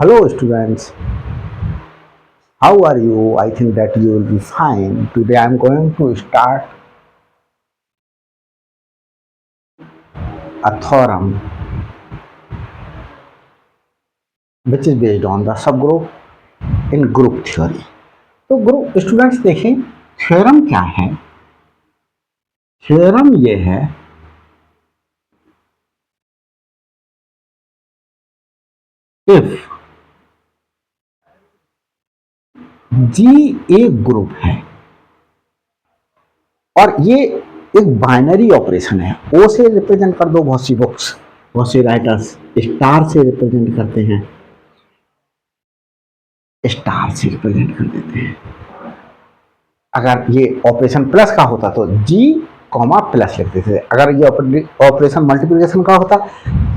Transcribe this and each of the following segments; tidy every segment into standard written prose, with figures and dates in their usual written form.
Hello students, how are you? I think that you will be fine. Today I am going to start a theorem which is based on the subgroup in group theory. तो group students देखें theorem क्या है। Theorem ये है if जी एक group है और ये एक बाइनरी ऑपरेशन है। ओ से रिप्रेजेंट कर दो, बहुत सी बुक्स बहुत से राइटर्स स्टार से रिप्रेजेंट करते हैं, स्टार से रिप्रेजेंट कर देते हैं। अगर ये ऑपरेशन प्लस का होता तो जी कॉमा प्लस लिखते थे। अगर ये ऑपरेशन मल्टीप्लिकेशन का होता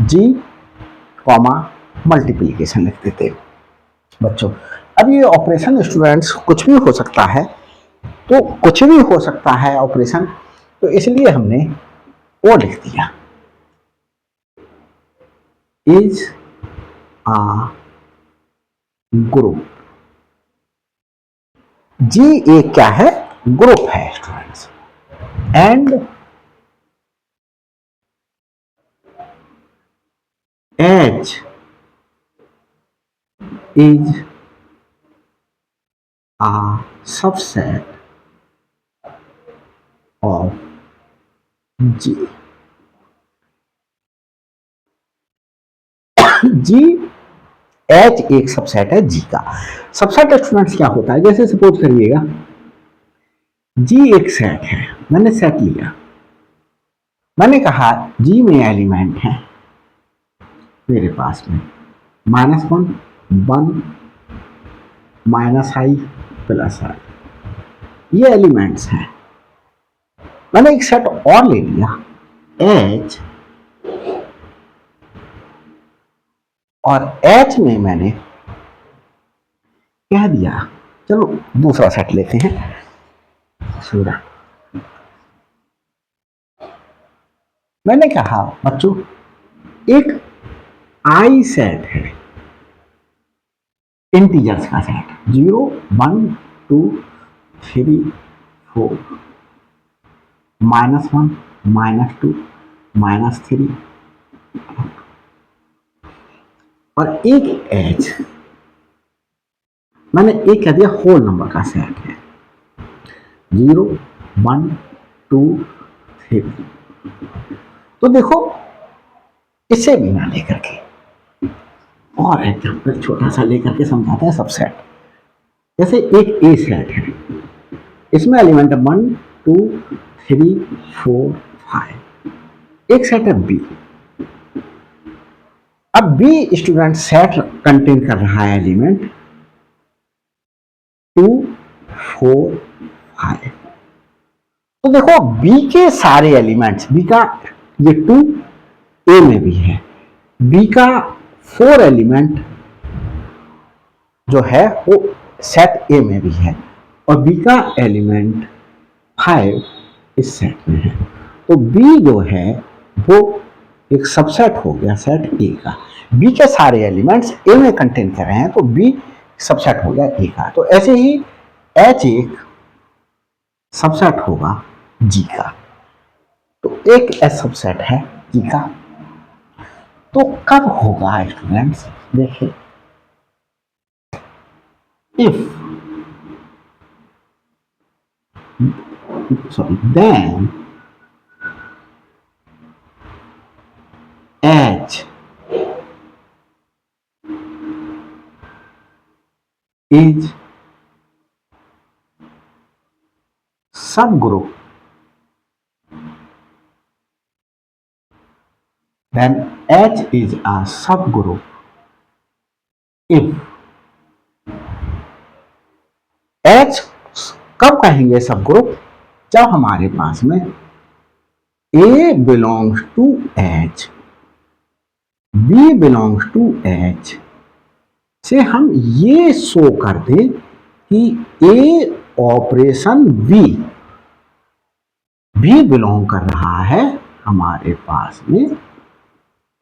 जी कॉमा मल्टीप्लिकेशन लिखते थे बच्चों। अब ये ऑपरेशन स्टूडेंट्स कुछ भी हो सकता है, तो कुछ भी हो सकता है ऑपरेशन, तो इसलिए हमने वो लिख दिया इज आ ग्रुप। जी एक क्या है, ग्रुप है students. And H is a subset of G. G H एक सबसेट है G का। सबसेट स्टूडेंट्स क्या होता है, जैसे सपोज करिएगा G एक सेट है, मैंने सेट लिया, मैंने कहा G में एलिमेंट है मेरे पास में -1 1 -i +i, ये एलिमेंट्स हैं। मैंने एक सेट और ले लिया H, और H में मैंने कह दिया, चलो दूसरा सेट लेते हैं सूरा। मैंने कहा बच्चों एक आई सेट है, इंटीजर्स का सेट 0 1 2 3 4 -1 -2 -3, और एक H मैंने एक कह दिया होल नंबर का सेट है 0 1 2 3। तो देखो इसे बिना लेकर के और एग्जाम्पल छोटा सा लेकर के समझाते हैं सबसेट। जैसे एक ए सेट है, इसमें एलिमेंट है 1 2 3 4 5। एक सेट है बी। अब बी स्टूडेंट सेट कंटेन कर रहा है एलिमेंट 2 4 5। तो देखो बी के सारे एलिमेंट्स, बी का ये 2 ए में भी है, बी का 4 एलिमेंट जो है वो सेट ए में भी है, और बी का एलिमेंट 5 इस सेट में है। तो बी जो है वो एक सबसेट हो गया सेट ए का। बी के सारे एलिमेंट्स ए में कंटेन कर रहे हैं, तो बी सबसेट हो गया ए का। तो ऐसे ही एच एक सबसेट होगा जी का। तो एक एच सबसेट है जी का। तो कब होगा स्टूडेंट्स, देखिए if then H is subgroup, then H is a subgroup if H कब कहेंगे सबग्रुप, जब हमारे पास में A belongs to H, B belongs to H से हम ये शो कर दें कि A ऑपरेशन B भी बिलोंग कर रहा है हमारे पास में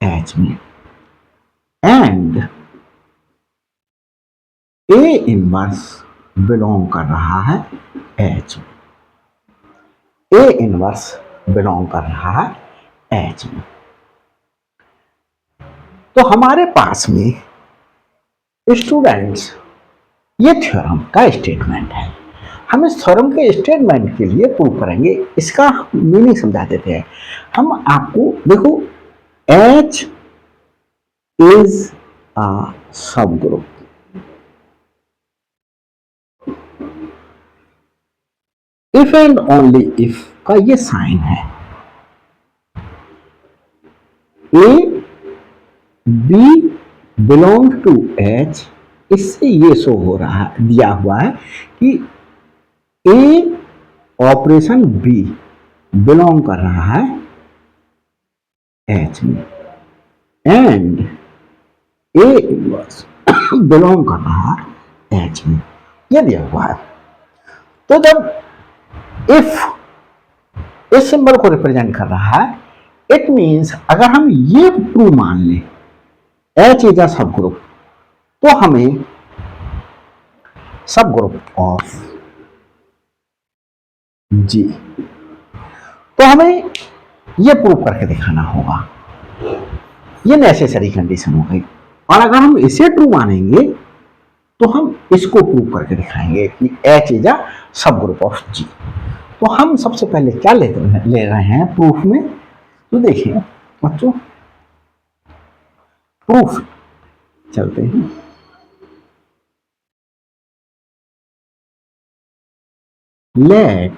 H में, एंड ए इनवर्स बिलोंग कर रहा है एच में, ए इनवर्स बिलोंग कर रहा है एच में। तो हमारे पास में स्टूडेंट्स ये थ्योरम का स्टेटमेंट है। हम इस थ्योरम के स्टेटमेंट के लिए प्रूव करेंगे, इसका मीनिंग समझा देते हैं। हम आपको देखो, H is a subgroup, if and only if का ये साइन है। A B belong to H, इससे ये शो हो रहा है, दिया हुआ है कि ए ऑपरेशन बी बिलोंग कर रहा है एच में, एंड ए इनवर्स बिलोंग कर रहा है एच में, ये दिया हुआ है। तो जब इफ इस सिंबल को रिप्रेजेंट कर रहा है, इट मींस अगर हम ये प्रूव मान लें एच इज अ सब ग्रुप, तो हमें सब ग्रुप ऑफ जी, तो हमें ये प्रूव करके दिखाना होगा। ये नेसेसरी कंडीशन हो गई। और अगर हम इसे ट्रू मानेंगे तो हम इसको प्रूव करके दिखाएंगे कि एच इज अ सब ग्रुप ऑफ जी। तो हम सबसे पहले क्या ले रहे हैं प्रूफ में, तो देखिए बच्चों, प्रूफ चलते हैं। लेट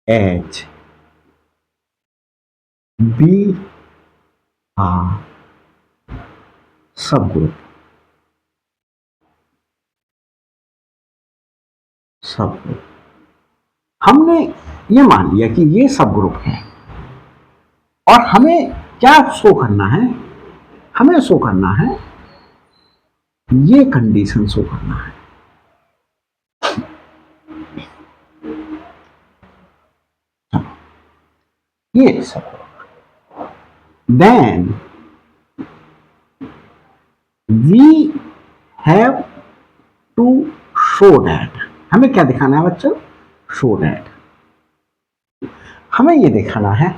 एच बी आ सब ग्रुप, सब ग्रुप हमने ये मान लिया कि ये सब ग्रुप है। और हमें क्या शो करना है, हमें शो करना है ये कंडीशन शो करना है। ये सब then we have to show that, हमें क्या दिखाना है बच्चों, show that, हमें ये दिखाना है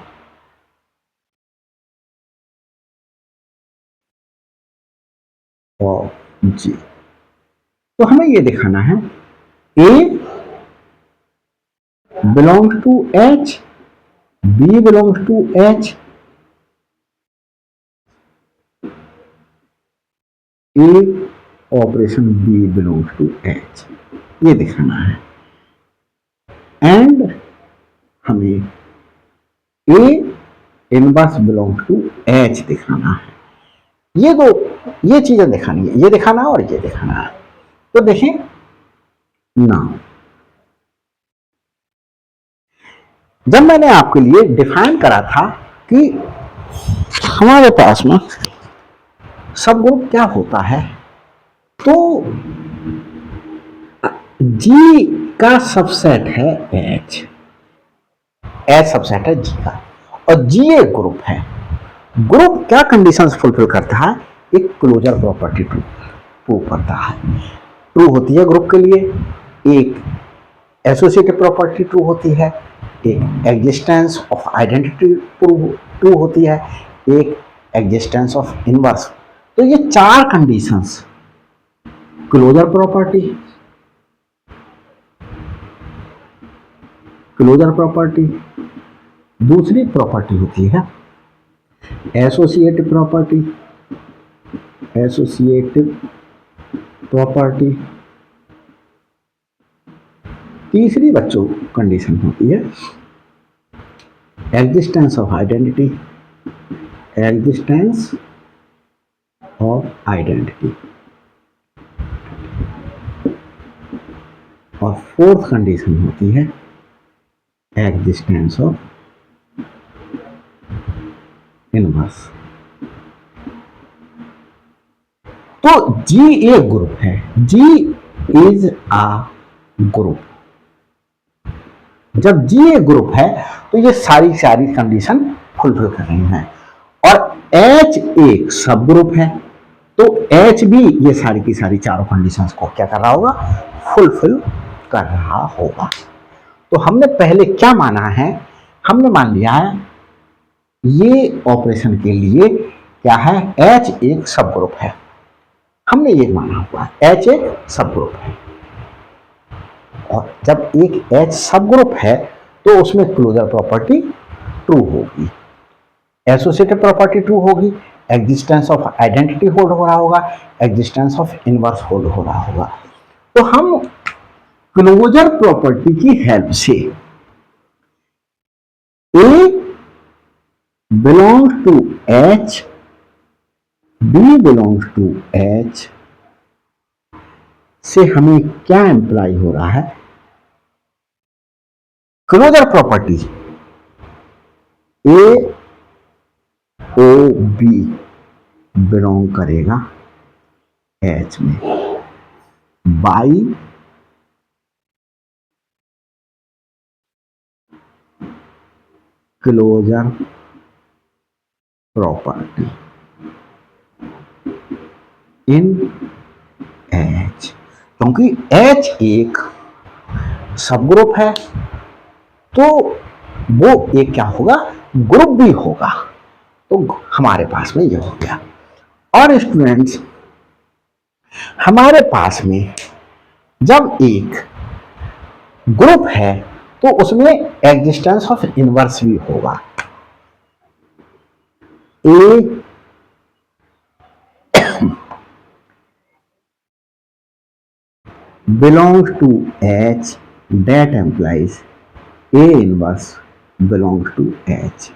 और जी, तो हमें ये दिखाना है A belongs to H, B belongs to H, A operation B belongs to H, ये दिखाना है। एंड हमें A inverse belong to H दिखाना है। ये दो, ये चीजें दिखानी है, ये दिखाना और ये दिखाना है। तो देखें नाउ, जब मैंने आपके लिए डिफाइन करा था कि हमारे पास में सब ग्रुप क्या होता है, तो जी का सबसेट है एच, एच सबसेट है जी का, और जी एक ग्रुप है। ग्रुप क्या कंडीशंस फुलफिल करता है, एक क्लोजर प्रॉपर्टी ट्रू प्रूव करता है। ट्रू होती है ग्रुप के लिए, एक एसोसिएटिव प्रॉपर्टी ट्रू होती है, एक एग्जिस्टेंस ऑफ आइडेंटिटी ट्रू होती है, एक एग्जिस्टेंस ऑफ इनवर्स। तो ये चार conditions, closure property, closure property, दूसरी प्रॉपर्टी होती है एसोसिएटिव प्रॉपर्टी, एसोसिएटिव प्रॉपर्टी, तीसरी बच्चों कंडीशन होती है existence of identity, existence of identity, और फोर्थ कंडीशन होती है एग्जिस्टेंस ऑफ इनवर्स। तो जी एक ग्रुप है, जी इज अ ग्रुप। जब जी एक ग्रुप है तो ये सारी कंडीशन फुलफिल कर रही हैं। और H एक सब ग्रुप है, तो H भी ये सारी की सारी चारों कंडीशंस को क्या कर रहा होगा, फुलफिल कर रहा होगा। तो हमने पहले क्या माना है, हमने मान लिया है ये ऑपरेशन के लिए क्या है, H एक सब ग्रुप है, हमने ये माना हुआ H एक सब ग्रुप है। और जब एक H सब ग्रुप है तो उसमें क्लोजर प्रॉपर्टी ट्रू होगी, एसोसिएटिव प्रॉपर्टी ट्रू होगी, एग्जिस्टेंस ऑफ आइडेंटिटी होल्ड हो रहा होगा, एग्जिस्टेंस ऑफ इनवर्स होल्ड हो रहा होगा। तो हम क्लोजर प्रॉपर्टी की हेल्प से A belongs to H, B belongs to H से हमें क्या इंप्लाई हो रहा है, closure property A O B belong करेगा H में, by closure property in H, क्योंकि H एक सब ग्रुप है तो वो एक क्या होगा, ग्रुप भी होगा। तो हमारे पास में ये हो गया। और स्टूडेंट्स हमारे पास में जब एक ग्रुप है तो उसमें एग्जिस्टेंस ऑफ इनवर्स भी होगा। ए belongs to H, that implies A inverse belongs to H,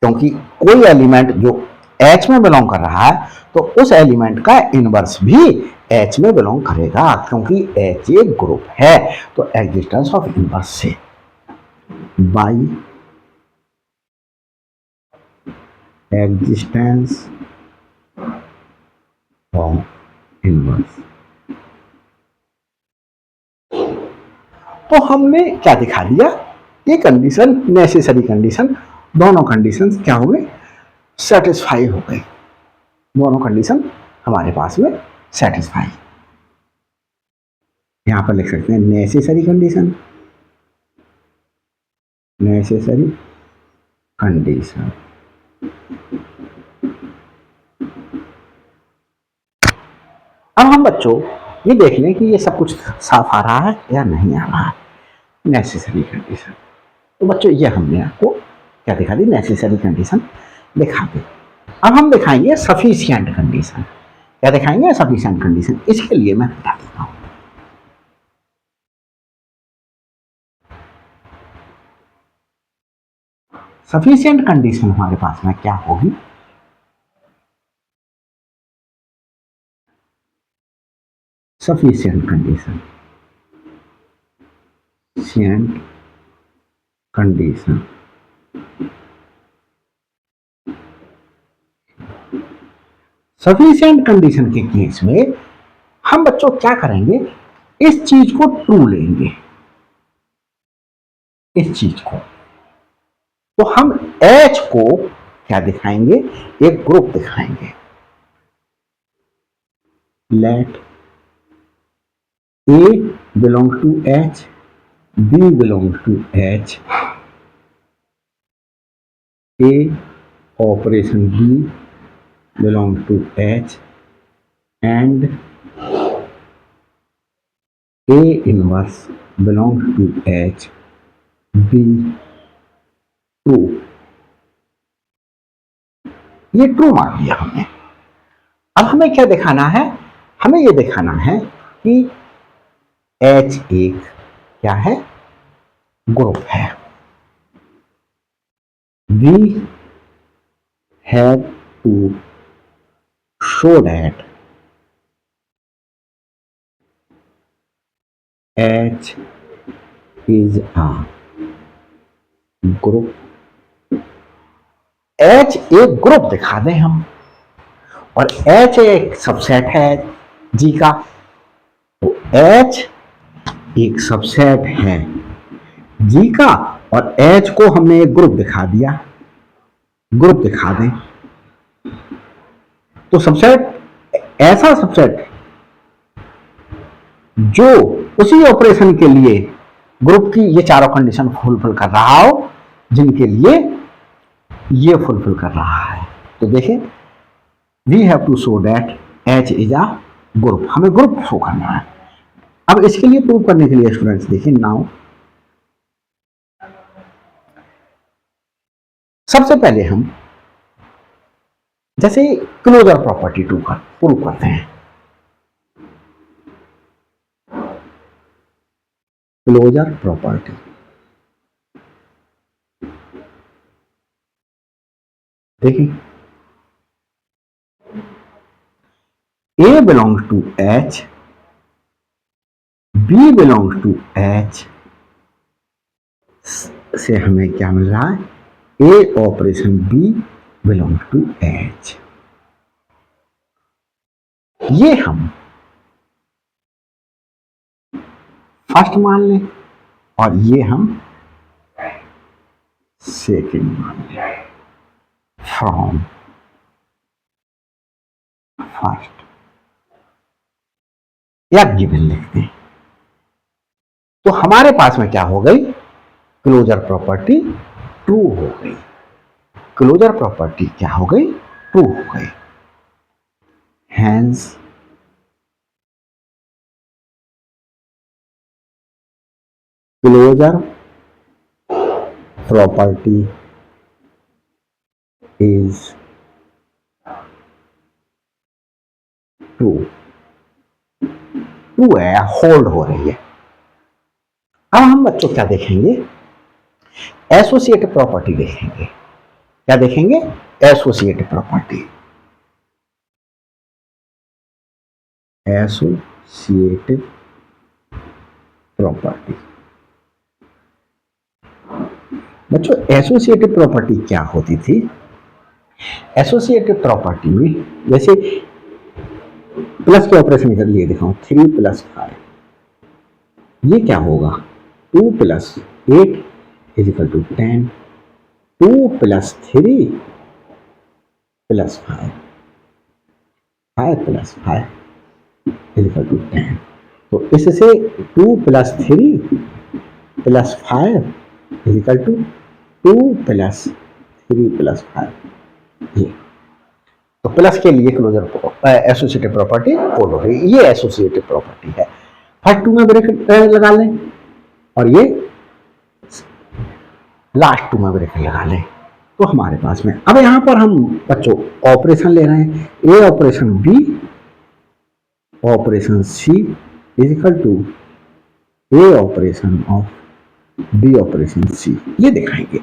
क्योंकि कोई एलिमेंट जो H में बिलोंग कर रहा है तो उस एलिमेंट का इनवर्स भी H में बिलोंग करेगा, क्योंकि H एक ग्रुप है। तो एग्जिस्टेंस ऑफ इनवर्स से बाई एग्जिस्टेंस ऑफ इनवर्स, तो हमने क्या दिखा दिया, ये कंडीशन नेसेसरी कंडीशन, दोनों कंडीशन क्या हो गए, सेटिस्फाई हो गए, दोनों कंडीशन हमारे पास में सेटिस्फाई। यहां पर लिख सकते हैं नेसेसरी कंडीशन, नेसेसरी कंडीशन। अब हम बच्चों ये देख लें कि ये सब कुछ साफ आ रहा है या नहीं आ रहा है, नेसेसरी कंडीशन। तो बच्चों ये हमने आपको क्या दिखा दी, नेसेसरी कंडीशन दिखा दी। अब हम दिखाएंगे सफिशिएंट कंडीशन। क्या दिखाएंगे, सफिशिएंट कंडीशन। इसके लिए मैं बता देता हूं, सफिशिएंट कंडीशन हमारे पास में क्या होगी, sufficient condition, sufficient condition sufficient condition के केस में हम बच्चों क्या करेंगे, इस चीज को ट्रू लेंगे, इस चीज को। तो हम H को क्या दिखाएंगे, एक ग्रुप दिखाएंगे। Let A belongs to H, B belongs to H, A operation B belongs to H, and A inverse belongs to H, B true. ये ट्रू मान लिया हमने। अब हमें क्या दिखाना है, हमें ये दिखाना है कि H एक क्या है, ग्रुप है। We have to show that H is a group. H एक ग्रुप दिखा दें हम, और H एक सबसेट है G का, तो H एक सबसेट है G का, और H को हमने एक ग्रुप दिखा दिया। ग्रुप दिखा दें, तो सबसेट ऐसा सबसेट जो उसी ऑपरेशन के लिए ग्रुप की ये चारों कंडीशन फुलफिल कर रहा हो, जिनके लिए ये फुलफिल कर रहा है। तो देखें, we have to show that H is a group, हमें ग्रुप शो करना है। अब इसके लिए प्रूव करने के लिए स्टूडेंट्स देखिए, नाउ सबसे पहले हम जैसे क्लोजर प्रॉपर्टी टू का प्रूव करते हैं। क्लोजर प्रॉपर्टी, देखिए A belongs to H, B belongs to H से हमें क्या मिल रहा है, A operation B belongs to H। ये हम फर्स्ट मान लें और ये हम सेकंड मान लें, फ्रॉम फर्स्ट या गिवन लिखते हैं। तो हमारे पास में क्या हो गई, क्लोजर प्रॉपर्टी ट्रू हो गई। क्लोजर प्रॉपर्टी क्या हो गई, ट्रू हो गई। Hence closure property is true, true है, होल्ड हो रही है। अब हम बच्चों क्या देखेंगे, एसोसिएटिव प्रॉपर्टी देखेंगे। क्या देखेंगे, एसोसिएटिव प्रॉपर्टी। एसोसिएटिव प्रॉपर्टी, बच्चों एसोसिएटिव प्रॉपर्टी क्या होती थी, एसोसिएटिव प्रॉपर्टी में जैसे प्लस के ऑपरेशन कर लिए दिखाऊं, 3 + 5, ये क्या होगा, 2 + 8 = 10, 2 + 3 + 5, 5 + 5 = 10। तो इससे 2 + 3 + 5 = 2 + 3 + 5। ये तो प्लस के लिए क्लोजर एसोसिएटिव प्रॉपर्टी फॉलो है, ये एसोसिएटिव प्रॉपर्टी है। फर्स्ट 2 में ब्रैकेट लगा लें और ये लास्ट 2 में ब्रैकेट लगा लें, तो हमारे पास में अब यहां पर हम बच्चों ऑपरेशन ले रहे हैं, a operation b operation c = a operation of b operation c, ये दिखाएंगे।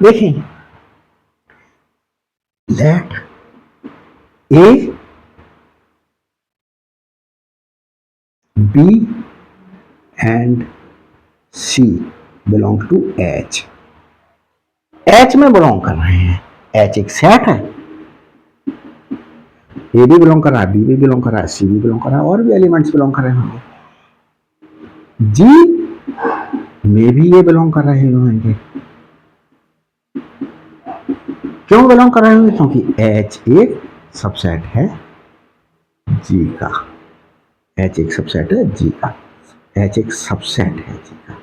देखें, let a b and c belong to H, H में बिलोंग कर रहे हैं, एच एक सेट है, ए भी बिलोंग कर रहा है, बी भी बिलोंग कर रहा है, सी भी बिलोंग कर रहा है, और भी एलिमेंट्स बिलोंग कर रहे होंगे, जी में भी ये बिलोंग कर रहे होंगे। क्यों बिलोंग कर रहे होंगे, क्योंकि एच एक सबसेट है जी का, एच एक सबसेट है जी का, एच एक सबसेट है जी का,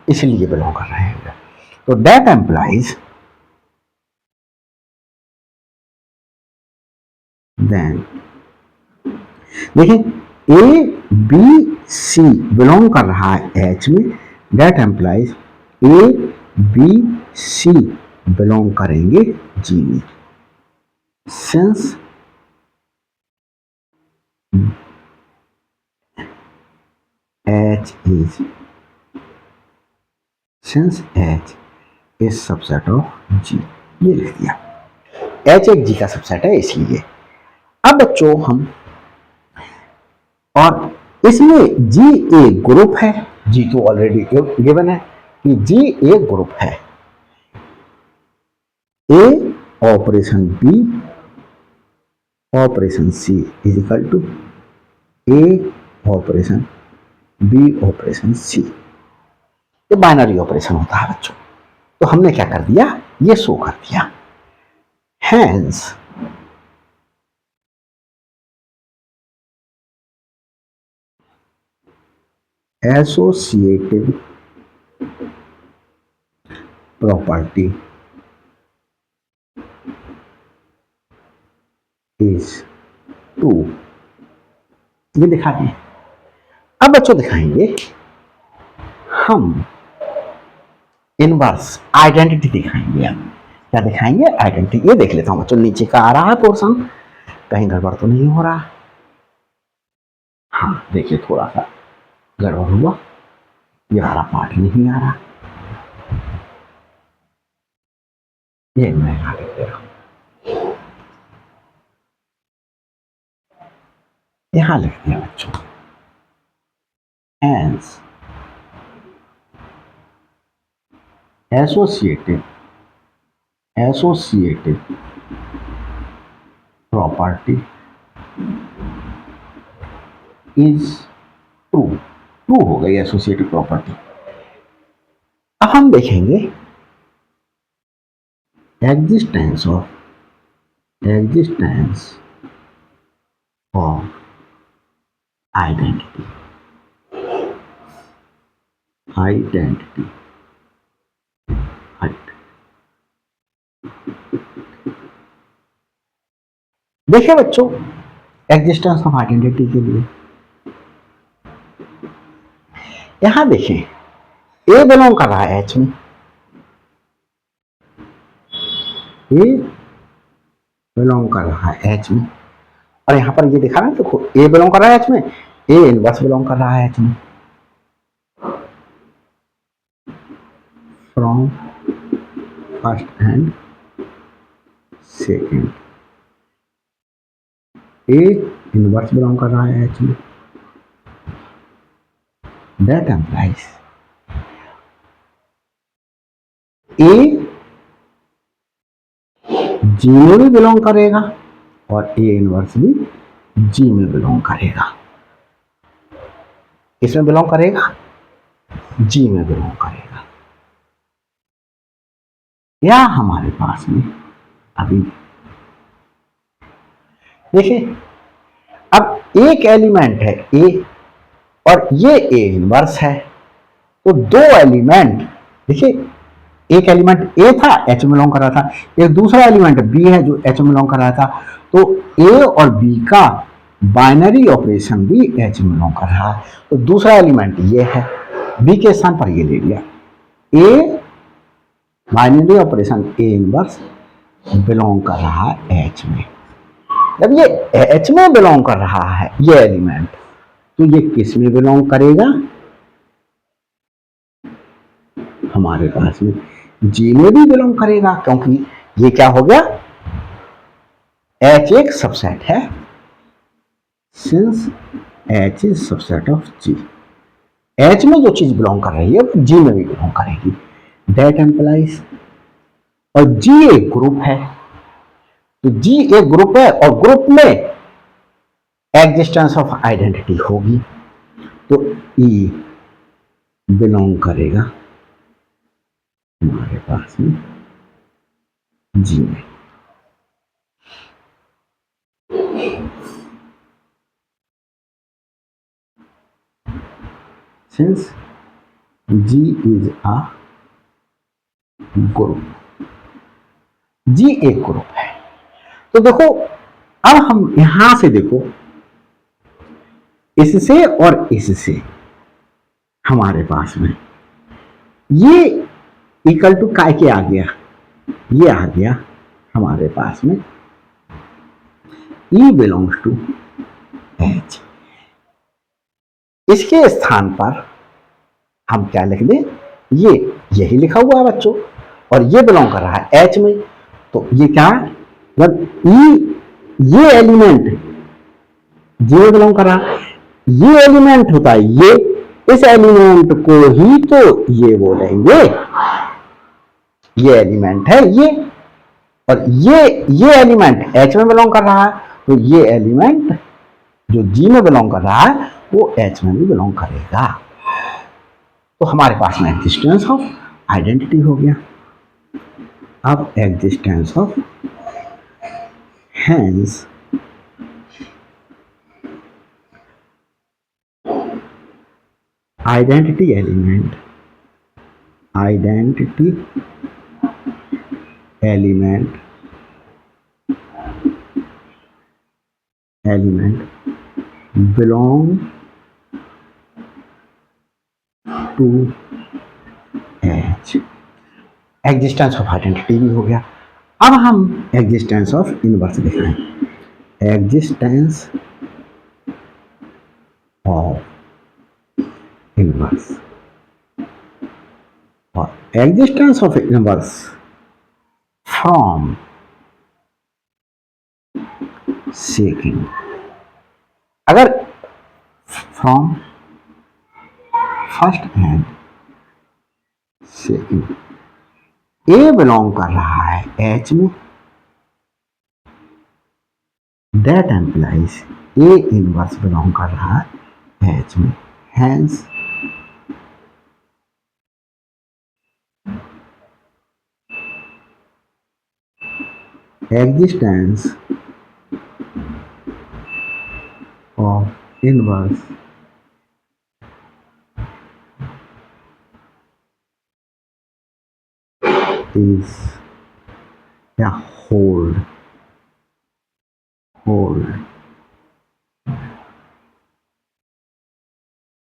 इसलिए बिलोंग कर रहे हैं। तो दैट एम्प्लाइज देन, देखिए ए बी सी बिलोंग कर रहा है एच में, that implies A B C belong करेंगे जी में, since H is, since H is subset of G, ये लिख दिया, H एक G का सबसेट है इसलिए। अब बच्चों हम, और इसमें G एक ग्रुप है, G तो ऑलरेडी गिवन है कि G एक ग्रुप है, A operation B operation C = A operation B operation C, ये बाइनरी ऑपरेशन होता है बच्चों। तो हमने क्या कर दिया, ये शो कर दिया। Hence associative property is true, ये दिखाएंगे। अब बच्चों दिखाएंगे हम इनवर्स आइडेंटिटी दिखाएंगे। हम क्या दिखाएंगे? आइडेंटिटी। ये देख लेता हूं बच्चों, नीचे का आ रहा है पोर्शन, कहीं गड़बड़ तो नहीं हो रहा? हाँ देखिए थोड़ा सा गड़बड़ हुआ, ये वाला पार्ट नहीं आ रहा, ये मैं आगे दे रहा हूं, यहां लिख दिया बच्चों hence associative property is true, true हो गई एसोसिएटिव प्रॉपर्टी। अब हम देखेंगे एग्जिस्टेंस ऑफ आइडेंटिटी। देखिए बच्चों, एग्जिस्टेंस ऑफ आइडेंटिटी के लिए यहां देखें, ए बिलोंग कर रहा है एच में, ए बिलोंग कर रहा है एच में, और यहां पर ये दिखा रहा है, देखो ए बिलोंग कर रहा है एच में, ए इनवर्स बिलोंग कर रहा है एच में। From first and second, A inverse belong कर रहा है एच में, दैट एम्प्लाइज ए जी में भी बिलोंग करेगा और ए इनवर्स भी जी में बिलोंग करेगा। किसमें बिलोंग करेगा? जी में बिलोंग करेगा। या हमारे पास में अभी देखिए, अब एक एलिमेंट है ए और ये ए इनवर्स है, तो दो एलिमेंट, देखिए एक एलिमेंट ए था एच में बिलोंग कर रहा था, एक दूसरा एलिमेंट बी है जो एच में बिलोंग कर रहा था, तो ए और बी का बाइनरी ऑपरेशन भी एच में बिलोंग कर रहा है, तो दूसरा एलिमेंट ये है, बी के स्थान पर ये ले लिया, a binary operation A inverse belong कर रहा है एच में। जब ये एच में बिलोंग कर रहा है ये एलिमेंट, तो ये किस में बिलोंग करेगा? हमारे पास में जी में भी बिलोंग करेगा, क्योंकि ये क्या हो गया? एच एक सबसेट है, since H is subset of G, H में जो चीज बिलोंग कर रही है वो जी में भी बिलोंग करेगी, दैट एम्प्लाइज। और जी एक ग्रुप है, तो जी एक ग्रुप है और ग्रुप में एग्जिस्टेंस ऑफ आइडेंटिटी होगी, तो ई बिलोंग करेगा हमारे पास में जी में। Since G is a group, G एक ग्रुप है, तो देखो अब हम यहां से देखो, इससे और इससे हमारे पास में ये इक्वल टू काय के आ गया, ये आ गया हमारे पास में ई बिलोंग्स टू एच। इसके स्थान पर हम क्या लिख दें? ये यही लिखा हुआ है बच्चों, और ये बिलोंग कर रहा है एच में, तो ये क्या है? जब ई ये एलिमेंट जी में बिलोंग कर रहा है, ये एलिमेंट होता है ये, इस एलिमेंट को ही तो ये बोलेंगे, ये एलिमेंट है ये, और ये एलिमेंट एच में बिलोंग कर रहा है, तो ये एलिमेंट जो जी में बिलोंग कर रहा है वो एच में भी बिलोंग करेगा। तो हमारे पास में एग्जिस्टेंस ऑफ आइडेंटिटी हो गया। अब existence of hence identity element belong to H। Existence of identity भी हो गया। अब हम एग्जिस्टेंस ऑफ इनवर्स देख रहे हैं। एग्जिस्टेंस ऑफ इनवर्स और existence of inverse from second. अगर from first and second a belong कर रहा है एच में, that implies a inverse belong कर रहा है एच में। Hence existence of inverse is a hold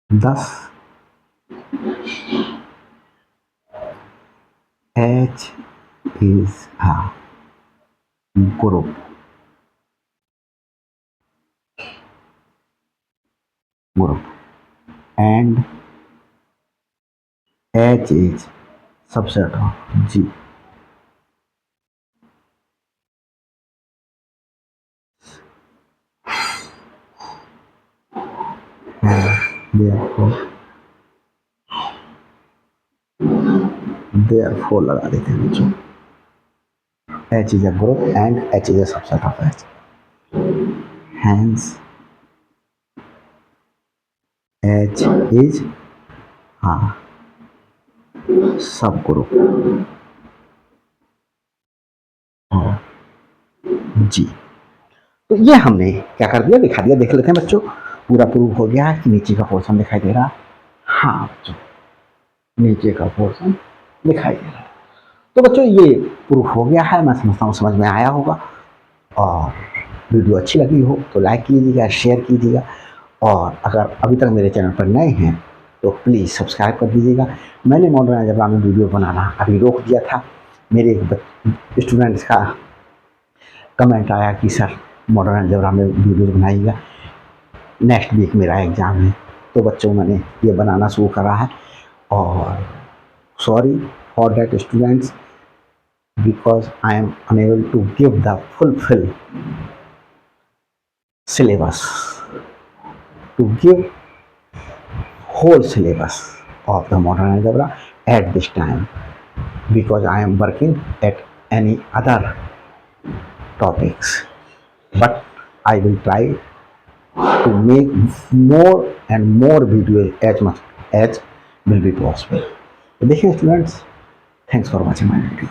thus H is a group and H is subset of G। therefore लगा देते हैं बच्चों, H is a group and H is a subset of H, hence H is a subgroup of G। तो ये हमने क्या कर दिया, दिखा दिया। देख लेते हैं बच्चों, पूरा प्रूफ हो गया कि नीचे का पोर्शन दिखाई दे रहा। हाँ बच्चों, नीचे का पोर्शन दिखाई दे रहा है। तो बच्चों ये प्रूफ हो गया है, मैं समझता हूँ समझ में आया होगा। और वीडियो अच्छी लगी हो तो लाइक कीजिएगा, शेयर कीजिएगा, और अगर अभी तक मेरे चैनल पर नए हैं तो प्लीज़ सब्सक्राइब कर दीजिएगा। मैंने मॉडर्न अलजेब्रा में वीडियो बनाना अभी रोक दिया था। मेरे एक स्टूडेंट्स का कमेंट आया कि सर मॉडर्न अलजेब्रा में वीडियो बनाइएगा, नेक्स्ट वीक मेरा एग्ज़ाम है। तो बच्चों मैंने ये बनाना शुरू करा है, और sorry for that students because I am unable to give the fulfill syllabus, to give whole syllabus of the modern algebra at this time, because I am working at any other topics, but I will try to make more and more videos as much as will be possible। तो देखिए students, thanks for watching my video.